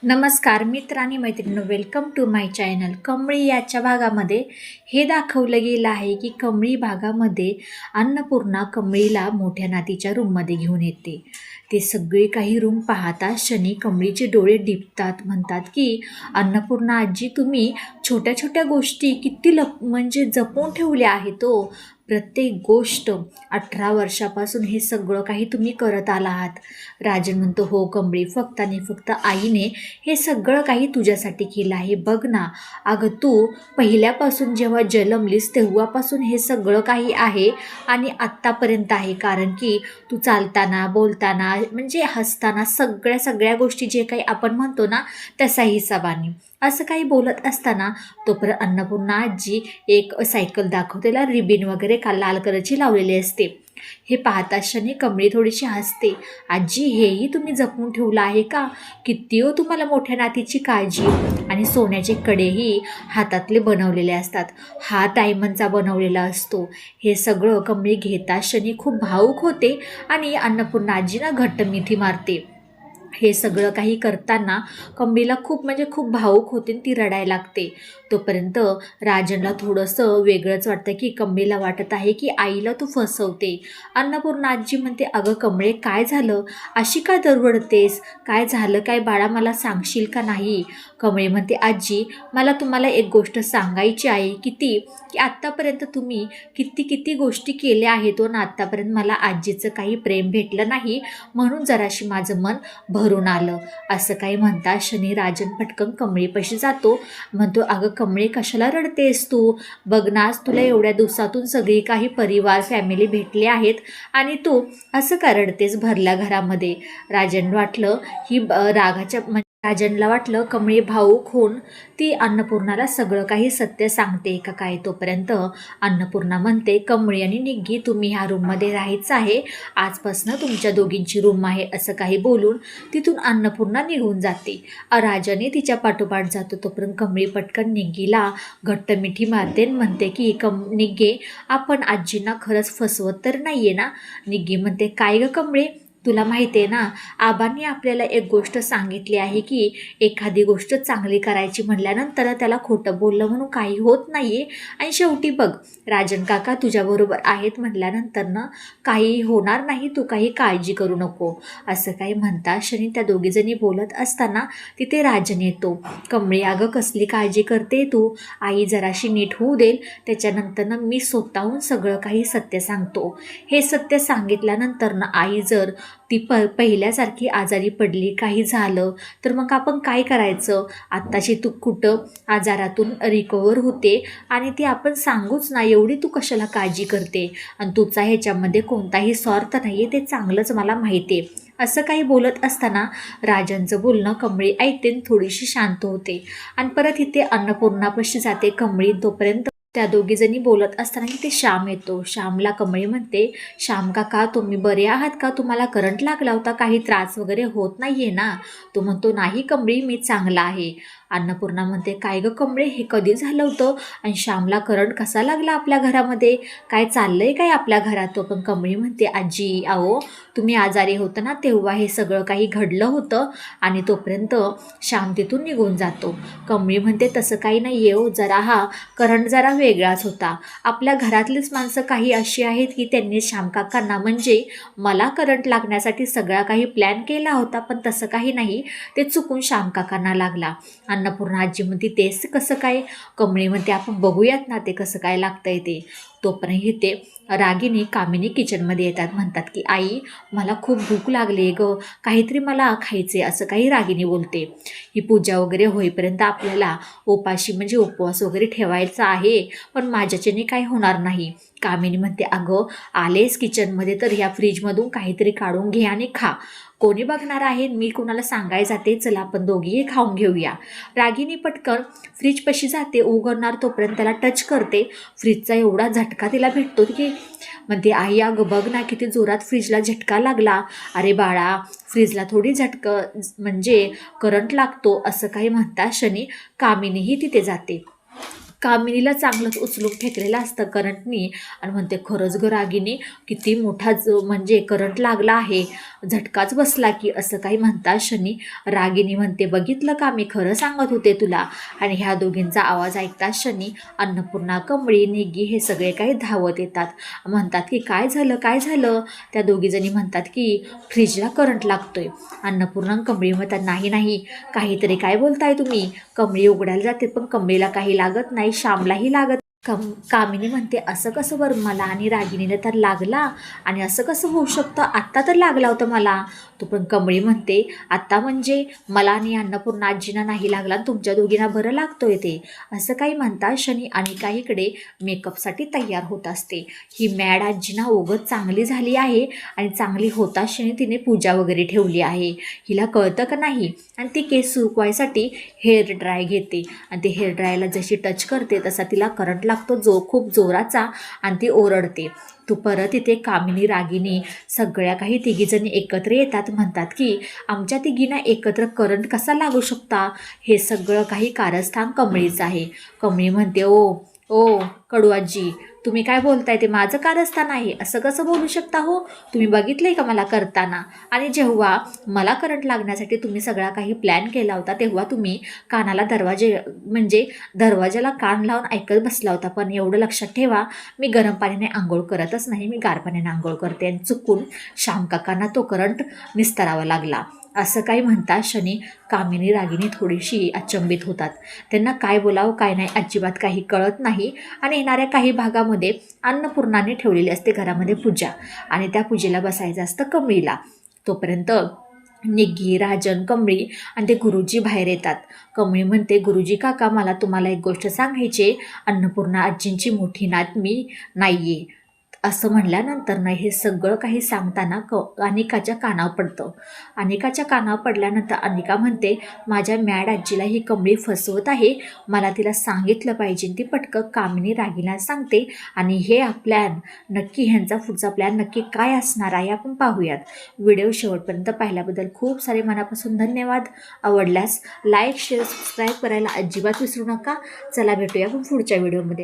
नमस्कार मित्र आणि मैत्रिणींनो, welcome to my channel. Kamali याच्या भागामध्ये हे दाखवलं गेलं आहे की कमळी भागामध्ये अन्नपूर्णा कमळीला मोठ्या नातीच्या रूममध्ये घेऊन येते. ते सगळे काही रूम पाहता क्षणी कमळीचे डोळे दिपतात. म्हणतात की अन्नपूर्णा आजी, तुम्ही छोट्या छोट्या गोष्टी किती म्हणजे जपून ठेवल्या आहेत. तो प्रत्येक गोष्ट 18 वर्षापासून हे सगळं काही तुम्ही करत आला आहात. राजन म्हणतो, हो कमळी, फक्त आणि फक्त आईने हे सगळं काही तुझ्यासाठी केलं आहे. बघ ना, अगं तू पहिल्यापासून जेव्हा जन्मलीस तेव्हापासून हे सगळं काही आहे आणि आत्तापर्यंत आहे. कारण की तू चालताना, बोलताना, म्हणजे हसताना सगळ्या गोष्टी जे काही आपण म्हणतो ना, तसा हिसाबाने असं काही बोलत असताना तोपर्यंत अन्नपूर्णा आजी एक सायकल दाखवते. त्याला रिबीन वगैरे लाल कलरची लावलेली असते. हे पाहता क्षणी कमळी थोडीशी हसते. आजी, हेही तुम्ही जपून ठेवलं आहे का? किती हो तुम्हाला मोठ्या नातीची काळजी. आणि सोन्याचे कडेही हातातले बनवलेले असतात. हा डायमंडचा बनवलेला असतो. हे सगळं कमळी घेता क्षणी खूप भावूक होते आणि अन्नपूर्णा आजीना घट्ट मिठी मारते. हे सगळं काही करताना कमळीला खूप भावूक होते, ती रडायला लागते. तोपर्यंत राजनला थोडंसं वेगळंच वाटतं की कमळीला वाटत आहे की आईला तू फसवते. अन्नपूर्णा आजी म्हणते, अगं कमळे, काय झालं? अशी का दरवडतेस? काय झालं काय बाळा, मला सांगशील का नाही? कमळे म्हणते, आजी, मला तुम्हाला एक गोष्ट सांगायची आहे की आत्तापर्यंत तुम्ही किती गोष्टी केल्या आहेत ना, आत्तापर्यंत मला आजीचं काही प्रेम भेटलं नाही, म्हणून जराशी माझं मन भरून आलं. असं काही म्हणता क्षणी राजन पटकन कमळीपाशी जातो. म्हणतो, अगं कमळे, कशाला रडतेस तू? बघ ना, तुला एवढ्या दिवसातून सगळी काही परिवार फॅमिली भेटले आहेत आणि तू असं का रडतेस भरल्या घरामध्ये? राजन वाटलं ही राजनला वाटलं कमळी भावूक होऊन ती अन्नपूर्णाला सगळं काही सत्य सांगते का काय. तोपर्यंत अन्नपूर्णा म्हणते, कमळी आणि निग्गी, तुम्ही ह्या रूममध्ये राहायचं आहे. आजपासून तुमच्या दोघींची रूम आहे. असं काही बोलून तिथून अन्नपूर्णा निघून जाते. राजाने तिच्या पाठोपाठ जातो. तोपर्यंत कमळी पटकन निग्गीला घट्ट मिठी मारते, म्हणते की निग्गे, आपण आजींना खरंच फसवत तर नाही आहे ना? निग्गी म्हणते, काय ग कमळे, तुला माहिती आहे ना, आबांनी आपल्याला एक गोष्ट सांगितली आहे की एखादी गोष्ट चांगली करायची म्हटल्यानंतर त्याला खोटं बोललं म्हणून काही होत नाही आहे. आणि शेवटी बघ, राजन काका तुझ्याबरोबर आहेत म्हटल्यानंतर ना काही होणार नाही, तू काही काळजी करू नको. असं काही म्हणता क्षणी त्या दोघीजणी बोलत असताना तिथे राजन येतो. कमळी, अगं कसली काळजी करते तू? आई जराशी नीट होऊ देल, त्याच्यानंतर मी स्वतःहून सगळं काही सत्य सांगतो. हे सत्य सांगितल्यानंतर आई जर ती पहिल्यासारखी आजारी पडली, काही झालं तर मग आपण काय करायचं? आत्ताची तू कुठं आजारातून रिकवर होते आणि ती आपण सांगूच ना, एवढी तू कशाला काळजी करते? आणि तुझा ह्याच्यामध्ये कोणताही स्वार्थ नाही आहे, ते चांगलंच मला माहिती आहे. असं काही बोलत असताना राजांचं बोलणं कमळी ऐकते, थोडीशी शांत होते आणि परत इथे अन्नपूर्णापाशी जाते कमळी. तोपर्यंत त्या दोघीजणी बोलत असताना की ते श्याम येतो. श्यामला कमळी म्हणते, श्याम काका, तुम्ही बरे आहात का? तुम्हाला करंट लागला होता, काही त्रास वगैरे होत नाही आहे ना? तो म्हणतो, नाही कमळी, मी चांगला आहे. अन्नपूर्णा म्हणते, काय गं कमळे, हे कधी झालं होतं? आणि श्यामला करंट कसा लागला आपल्या घरामध्ये? काय चाललंय काय आपल्या घरात? तो पण कमळी म्हणते, आजी, अहो तुम्ही आजारी होतं ना तेव्हा हे सगळं काही घडलं होतं. आणि तोपर्यंत श्याम तिथून निघून जातो. कमळी म्हणते, तसं काही नाही आहे हो, जरा हा करंट जरा वेगळाच होता. आपल्या घरातलीच माणसं काही अशी आहेत की त्यांनी श्याम काकांना, म्हणजे मला करंट लागण्यासाठी सगळा काही प्लॅन केला होता, पण तसं काही नाही, ते चुकून श्याम काकांना लागला. अन्नपूर्णा आजी म्हणते, तेच कसं काय? कमळी म्हणते, आपण बघूयात ना ते कसं काय लागतंय ते. तोपर्यंत इथे रागिनी कामिनी किचनमध्ये येतात. म्हणतात की आई, मला खूप भूक लागली ग, काहीतरी मला खायचे. असं काही रागिनी बोलते. ही पूजा वगैरे होईपर्यंत आपल्याला उपाशी म्हणजे उपवास वगैरे ठेवायचा आहे, पण माझ्याच्याने काही होणार नाही. कामिनी म्हणते, अगं आलेस किचनमध्ये तर ह्या फ्रीजमधून काहीतरी काढून घे आणि खा. कोणी बघणार आहे? मी कोणाला सांगायला जाते, चला आपण दोघीही खाऊन घेऊया. रागिनी पटकन फ्रीजपाशी जाते, उघडणार तोपर्यंत त्याला टच करते. फ्रीजचा एवढा झटका तिला भेटतो की म्हणते, आई अगं बघ ना, किती जोरात फ्रीजला झटका लागला. अरे बाळा, फ्रीजला थोडी म्हणजे करंट लागतो. असं काही म्हणता क्षणी कामिनीही तिथे जाते. कामिनीला चांगलंच उचलून फेकलेलं असतं करंटनी आणि म्हणते खरंच ग रागिनी किती मोठा म्हणजे करंट लागला आहे, झटकाच बसला की, असं काही म्हणतात शनी. रागिनी म्हणते बघितलं का मी खरं सांगत होते तुला. आणि ह्या दोघींचा आवाज ऐकतात शनी, अन्नपूर्णा, कमळी, निग्गी हे सगळे काही धावत येतात. म्हणतात की काय झालं काय झालं. त्या दोघीजणी म्हणतात की फ्रीजला करंट लागतोय. अन्नपूर्णा कमळी म्हणतात नाही नाही काहीतरी काय बोलताय तुम्ही. कमळी उघडायला जाते पण कमळीला काही लागत नाही, श्यामलाही लागत. कामिनी म्हणते असं कसं बरं, मला आणि रागिणीला तर लागला आणि असं कसं होऊ शकतं, आत्ता तर लागला होता मला. तो पण कमळी म्हणते आत्ता म्हणजे मला आणि अन्नपूर्णा आजींना नाही लागला आणि तुमच्या दोघींना बरं लागतोय ते, असं काही म्हणतात शनी. आणि काहीकडे मेकअपसाठी तयार होत असते. ही मॅड आजीना ओघत चांगली झाली आहे आणि चांगली होता शनी तिने पूजा वगैरे ठेवली आहे, हिला कळतं का नाही. आणि ती केस सुकवायसाठी हेअर ड्राय घेते आणि ते हेअर ड्रायला जशी टच करते तसा तिला करंट लागतो खूप जोराचा आणि ती ओरडते. तू परत इथे कामिनी, रागिनी सगळ्या काही तिघीजणी एकत्र येतात. म्हणतात की आमच्या तिघींना एकत्र करंट कसा लागू शकता, हे सगळं काही कारस्थान कमळीचं आहे. कमळी म्हणते ओ ओ कडू आजी तुम्ही काय बोलताय, ते माझं कारस्थान आहे, असं कसं बोलू शकता हो, तुम्ही बघितलंय का मला करताना. आणि जेव्हा मला करंट लागण्यासाठी तुम्ही सगळा काही प्लॅन केला होता तेव्हा तुम्ही कानाला दरवाजाला कान लावून ऐकत बसला होता. पण एवढं लक्षात ठेवा मी गरम पाण्याने आंघोळ करतच नाही, मी गार पाण्याने आंघोळ करते आणि चुकून श्यामकाकांना तो करंट निस्तरावा लागला, असं काही म्हणतात शनी. कामिनी, रागिनी थोडीशी अचंबित होतात. त्यांना काय बोलावं काय नाही अजिबात काही कळत नाही. आणि येणाऱ्या काही भागामध्ये अन्नपूर्णाने ठेवलेली असते घरामध्ये पूजा आणि त्या पूजेला बसायचं असतं कमळीला. तोपर्यंत निग्गी, राजन, कमळी आणि ते गुरुजी बाहेर येतात. कमळी म्हणते गुरुजी काका मला तुम्हाला एक गोष्ट सांगायची, अन्नपूर्णा आजींची मोठी नात मी नाही आहे. असं म्हणल्यानंतर ना हे सगळं काही सांगताना अनिकाच्या कानावर पडतं. अनिकाच्या कानावर पडल्यानंतर अनिका म्हणते माझ्या मॅड आजीला ही कमळी फसवत आहे, मला तिला सांगितलं पाहिजे. ती पटकन कामिनी, रागिनीला सांगते आणि हे प्लॅन नक्की, ह्यांचा पुढचा प्लॅन नक्की काय असणार आहे आपण पाहूयात. व्हिडिओ शेवटपर्यंत पाहिल्याबद्दल खूप सारे मनापासून धन्यवाद. आवडल्यास लाईक, शेअर, सबस्क्राईब करायला अजिबात विसरू नका. चला भेटूया आपण पुढच्या व्हिडिओमध्ये.